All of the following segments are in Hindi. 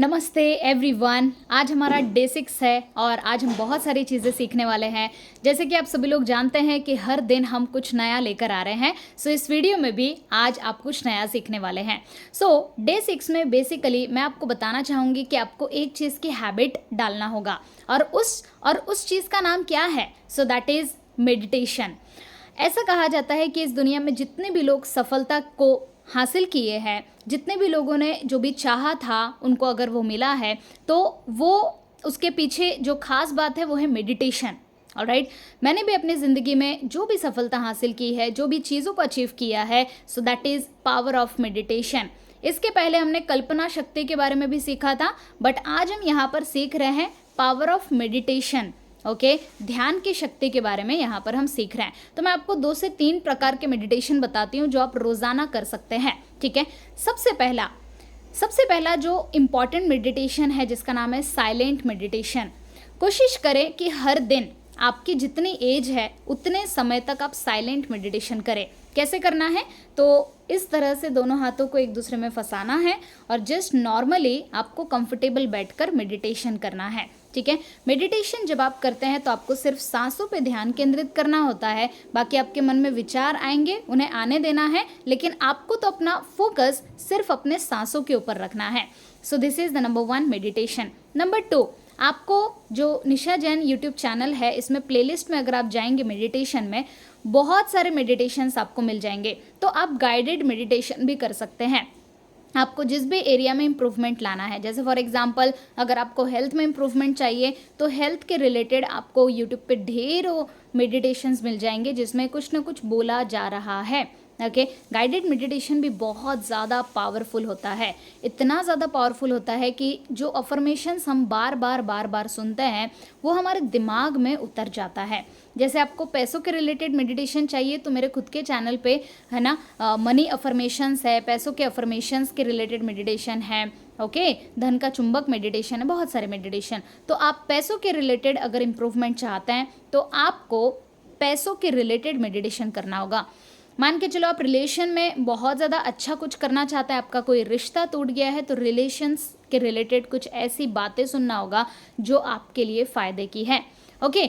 नमस्ते एवरीवन। आज हमारा डे 6 है और आज हम बहुत सारी चीज़ें सीखने वाले हैं। जैसे कि आप सभी लोग जानते हैं कि हर दिन हम कुछ नया लेकर आ रहे हैं। इस वीडियो में भी आज आप कुछ नया सीखने वाले हैं। डे 6 में बेसिकली मैं आपको बताना चाहूँगी कि आपको एक चीज़ की हैबिट डालना होगा और उस चीज़ का नाम क्या है? That is meditation. ऐसा कहा जाता है कि इस दुनिया में जितने भी लोग सफलता को हासिल किए हैं, जितने भी लोगों ने जो भी चाहा था उनको अगर वो मिला है, तो वो उसके पीछे जो खास बात है वो है मेडिटेशन। ऑलराइट, मैंने भी अपनी ज़िंदगी में जो भी सफलता हासिल की है, जो भी चीज़ों को अचीव किया है, that is power of meditation. इसके पहले हमने कल्पना शक्ति के बारे में भी सीखा था, बट आज हम यहाँ पर सीख रहे हैं पावर ऑफ मेडिटेशन। ओके, ध्यान की शक्ति के बारे में यहाँ पर हम सीख रहे हैं। तो मैं आपको 2 से 3 प्रकार के मेडिटेशन बताती हूँ जो आप रोज़ाना कर सकते हैं। ठीक है, सबसे पहला जो इम्पॉर्टेंट मेडिटेशन है जिसका नाम है साइलेंट मेडिटेशन। कोशिश करें कि हर दिन आपकी जितनी एज है उतने समय तक आप साइलेंट मेडिटेशन करें। कैसे करना है? तो इस तरह से दोनों हाथों को एक दूसरे में फंसाना है और जस्ट नॉर्मली आपको कंफर्टेबल बैठकर मेडिटेशन करना है। ठीक है, मेडिटेशन जब आप करते हैं तो आपको सिर्फ सांसों पे ध्यान केंद्रित करना होता है। बाकी आपके मन में विचार आएंगे, उन्हें आने देना है, लेकिन आपको तो अपना फोकस सिर्फ अपने सांसों के ऊपर रखना है। This is the number 1 meditation. Number 2, आपको जो निशा जैन यूट्यूब चैनल है, इसमें प्लेलिस्ट में अगर आप जाएंगे मेडिटेशन में बहुत सारे मेडिटेशंस आपको मिल जाएंगे। तो आप गाइडेड मेडिटेशन भी कर सकते हैं। आपको जिस भी एरिया में इम्प्रूवमेंट लाना है, जैसे फॉर एग्जांपल अगर आपको हेल्थ में इम्प्रूवमेंट चाहिए तो हेल्थ के रिलेटेड आपको यूट्यूब पे ढेरों मेडिटेशंस मिल जाएंगे जिसमें कुछ ना कुछ बोला जा रहा है। ओके, गाइडेड मेडिटेशन भी बहुत ज़्यादा पावरफुल होता है। इतना ज़्यादा पावरफुल होता है कि जो अफर्मेशंस हम बार बार सुनते हैं वो हमारे दिमाग में उतर जाता है। जैसे आपको पैसों के रिलेटेड मेडिटेशन चाहिए तो मेरे खुद के चैनल पे है ना, मनी अफर्मेशंस है, पैसों के अफर्मेशंस के रिलेटेड मेडिटेशन है। ओके, धन का चुंबक मेडिटेशन है, बहुत सारे मेडिटेशन। तो आप पैसों के रिलेटेड अगर इम्प्रूवमेंट चाहते हैं तो आपको पैसों के रिलेटेड मेडिटेशन करना होगा। मान के चलो आप रिलेशन में बहुत ज़्यादा अच्छा कुछ करना चाहते हैं, आपका कोई रिश्ता टूट गया है, तो रिलेशंस के रिलेटेड कुछ ऐसी बातें सुनना होगा जो आपके लिए फ़ायदे की है। ओके,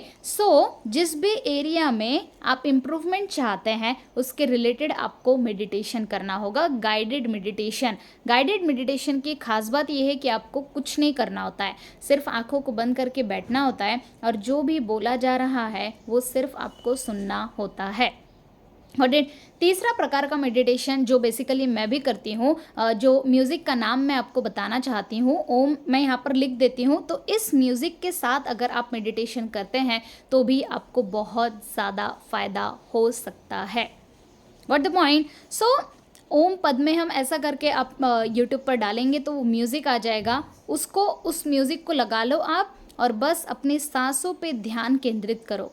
जिस भी एरिया में आप इम्प्रूवमेंट चाहते हैं उसके रिलेटेड आपको मेडिटेशन करना होगा, गाइडेड मेडिटेशन। गाइडेड मेडिटेशन की खास बात यह है कि आपको कुछ नहीं करना होता है, सिर्फ आंखों को बंद करके बैठना होता है और जो भी बोला जा रहा है वो सिर्फ आपको सुनना होता है। और तीसरा प्रकार का मेडिटेशन जो बेसिकली मैं भी करती हूँ, जो म्यूज़िक का नाम मैं आपको बताना चाहती हूँ, ओम मैं यहाँ पर लिख देती हूँ। तो इस म्यूज़िक के साथ अगर आप मेडिटेशन करते हैं तो भी आपको बहुत ज़्यादा फ़ायदा हो सकता है। What the point? ओम पद में हम ऐसा करके आप यूट्यूब पर डालेंगे तो वो म्यूज़िक आ जाएगा, उस म्यूज़िक को लगा लो आप और बस अपनी सांसों पे ध्यान केंद्रित करो।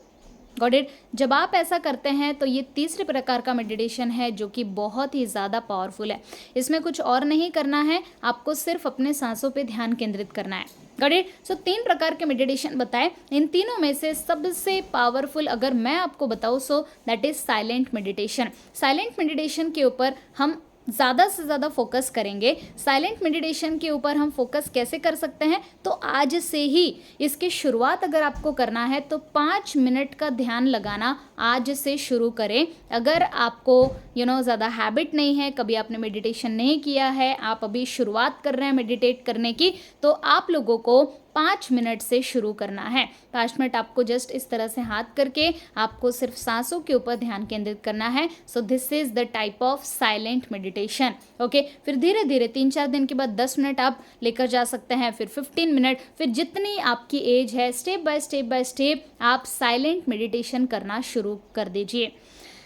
Got it? जब आप ऐसा करते हैं तो ये तीसरे प्रकार का मेडिटेशन है जो कि बहुत ही ज़्यादा पावरफुल है। इसमें कुछ और नहीं करना है, आपको सिर्फ अपने सांसों पे ध्यान केंद्रित करना है। Got it? 3 प्रकार के मेडिटेशन बताए, इन तीनों में से सबसे पावरफुल अगर मैं आपको बताऊँ that is silent meditation. Silent meditation के ऊपर हम ज़्यादा से ज़्यादा फोकस करेंगे। साइलेंट मेडिटेशन के ऊपर हम फोकस कैसे कर सकते हैं? तो आज से ही इसकी शुरुआत अगर आपको करना है तो 5 मिनट का ध्यान लगाना आज से शुरू करें। अगर आपको ज़्यादा हैबिट नहीं है, कभी आपने मेडिटेशन नहीं किया है, आप अभी शुरुआत कर रहे हैं मेडिटेट करने की, तो आप लोगों को 5 मिनट से शुरू करना है। 5 मिनट आपको जस्ट इस तरह से हाथ करके आपको सिर्फ सांसों के ऊपर ध्यान केंद्रित करना है। This is the type of silent meditation. Okay, फिर धीरे धीरे 3-4 दिन के बाद 10 मिनट आप लेकर जा सकते हैं, फिर 15 मिनट, फिर जितनी आपकी एज है स्टेप बाय स्टेप आप साइलेंट मेडिटेशन करना शुरू कर दीजिए।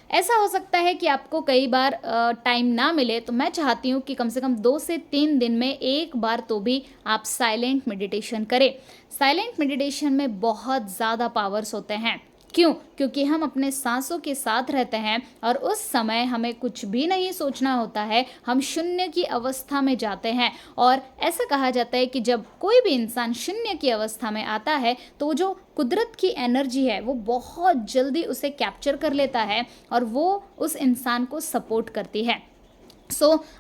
ऐसा हो सकता है कि आपको कई बार टाइम ना मिले, तो मैं चाहती हूँ कि कम से कम 2 से 3 दिन में एक बार तो भी आप साइलेंट मेडिटेशन करें। साइलेंट मेडिटेशन में बहुत ज़्यादा पावर्स होते हैं। क्यों? क्योंकि हम अपने सांसों के साथ रहते हैं और उस समय हमें कुछ भी नहीं सोचना होता है, हम शून्य की अवस्था में जाते हैं। और ऐसा कहा जाता है कि जब कोई भी इंसान शून्य की अवस्था में आता है तो वो जो कुदरत की एनर्जी है वो बहुत जल्दी उसे कैप्चर कर लेता है और वो उस इंसान को सपोर्ट करती है।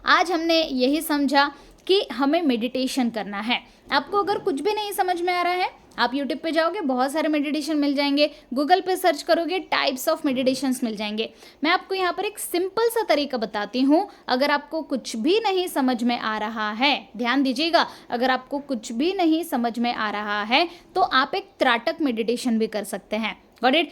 आज हमने यही समझा कि हमें मेडिटेशन करना है। आपको अगर कुछ भी नहीं समझ में आ रहा है, आप यूट्यूब पे जाओगे, बहुत सारे मेडिटेशन मिल जाएंगे, गूगल पे सर्च करोगे, टाइप्स ऑफ मेडिटेशंस मिल जाएंगे। मैं आपको यहाँ पर एक सिंपल सा तरीका बताती हूँ। अगर आपको कुछ भी नहीं समझ में आ रहा है, ध्यान दीजिएगा, अगर आपको कुछ भी नहीं समझ में आ रहा है तो आप एक त्राटक मेडिटेशन भी कर सकते हैं। Got it?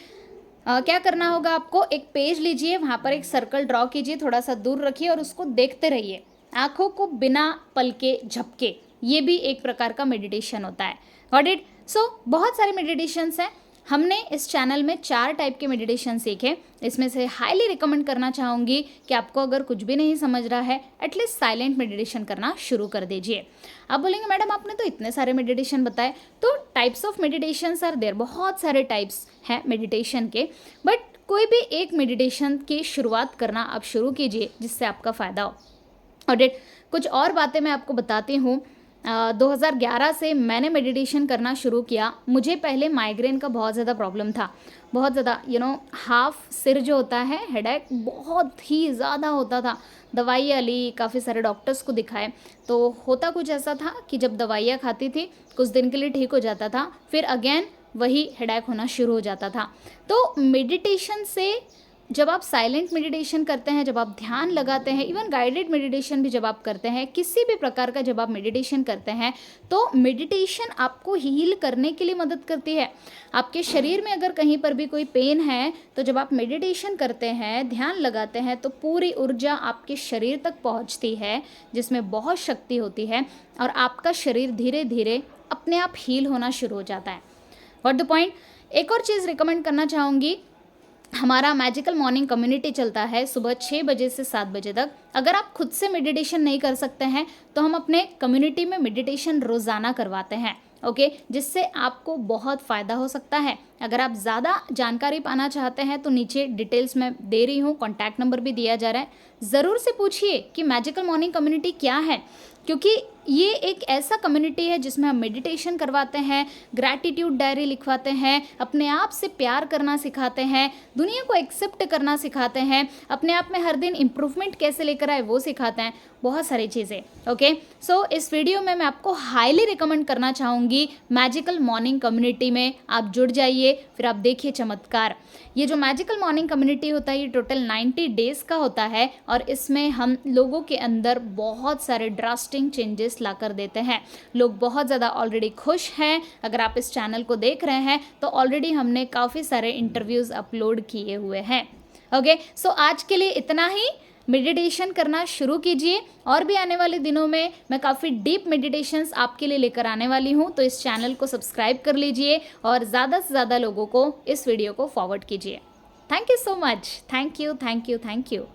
क्या करना होगा आपको, एक पेज लीजिए, वहाँ पर एक सर्कल ड्रॉ कीजिए, थोड़ा सा दूर रखिए और उसको देखते रहिए, आंखों को बिना पलके झपके। ये भी एक प्रकार का मेडिटेशन होता है। Got it? सो बहुत सारे मेडिटेशंस हैं। हमने इस चैनल में 4 टाइप के मेडिटेशन सीखे। इसमें से हाईली रिकमेंड करना चाहूँगी कि आपको अगर कुछ भी नहीं समझ रहा है, एटलीस्ट साइलेंट मेडिटेशन करना शुरू कर दीजिए। आप बोलेंगे मैडम आपने तो इतने सारे मेडिटेशन बताए, तो types of meditations are there, बहुत सारे टाइप्स हैं मेडिटेशन के, बट कोई भी एक मेडिटेशन की शुरुआत करना आप शुरू कीजिए जिससे आपका फ़ायदा हो। और कुछ और बातें मैं आपको बताती हूँ। 2011 से मैंने मेडिटेशन करना शुरू किया। मुझे पहले माइग्रेन का बहुत ज़्यादा प्रॉब्लम था, बहुत ज़्यादा हाफ सिर जो होता है, हेडेक बहुत ही ज़्यादा होता था। दवाइयाँ ली, काफ़ी सारे डॉक्टर्स को दिखाए, तो होता कुछ ऐसा था कि जब दवाइयाँ खाती थी कुछ दिन के लिए ठीक हो जाता था, फिर अगेन वही हेडेक होना शुरू हो जाता था। तो मेडिटेशन से, जब आप साइलेंट मेडिटेशन करते हैं, जब आप ध्यान लगाते हैं, इवन गाइडेड मेडिटेशन भी जब आप करते हैं, किसी भी प्रकार का जब आप मेडिटेशन करते हैं, तो मेडिटेशन आपको हील करने के लिए मदद करती है। आपके शरीर में अगर कहीं पर भी कोई पेन है, तो जब आप मेडिटेशन करते हैं, ध्यान लगाते हैं, तो पूरी ऊर्जा आपके शरीर तक पहुंचती है, जिसमें बहुत शक्ति होती है, और आपका शरीर धीरे धीरे अपने आप हील होना शुरू हो जाता है। What the point? एक और चीज़ रिकमेंड करना चाहूँगी, हमारा मैजिकल मॉर्निंग कम्युनिटी चलता है सुबह 6 बजे से 7 बजे तक। अगर आप खुद से मेडिटेशन नहीं कर सकते हैं तो हम अपने कम्युनिटी में मेडिटेशन रोज़ाना करवाते हैं, ओके, जिससे आपको बहुत फ़ायदा हो सकता है। अगर आप ज़्यादा जानकारी पाना चाहते हैं तो नीचे डिटेल्स में दे रही हूँ, कॉन्टैक्ट नंबर भी दिया जा रहा है। ज़रूर से पूछिए कि मैजिकल मॉर्निंग कम्युनिटी क्या है, क्योंकि ये एक ऐसा कम्युनिटी है जिसमें हम मेडिटेशन करवाते हैं, ग्रैटिट्यूड डायरी लिखवाते हैं, अपने आप से प्यार करना सिखाते हैं, दुनिया को एक्सेप्ट करना सिखाते हैं, अपने आप में हर दिन इम्प्रूवमेंट कैसे लेकर आए वो सिखाते हैं, बहुत सारी चीज़ें। ओके, सो इस वीडियो में मैं आपको हाईली रिकमेंड करना चाहूँगी, मैजिकल मॉर्निंग कम्युनिटी में आप जुड़ जाइए, फिर आप देखिए चमत्कार। ये जो मैजिकल मॉर्निंग कम्युनिटी होता है, ये टोटल 90 डेज़ का होता है, और इसमें हम लोगों के अंदर बहुत सारे ड्रास्टिक चेंजेस ला कर देते हैं। लोग बहुत ज़्यादा ऑलरेडी खुश हैं। अगर आप इस चैनल को देख रहे हैं तो ऑलरेडी हमने काफ़ी सारे इंटरव्यूज़ अपलोड किए हुए हैं। ओके, सो आज के लिए इतना ही। मेडिटेशन करना शुरू कीजिए, और भी आने वाले दिनों में मैं काफ़ी डीप मेडिटेशंस आपके लिए लेकर आने वाली हूँ, तो इस चैनल को सब्सक्राइब कर लीजिए और ज़्यादा से ज़्यादा लोगों को इस वीडियो को फॉरवर्ड कीजिए। Thank you so much. Thank you, thank you, thank you.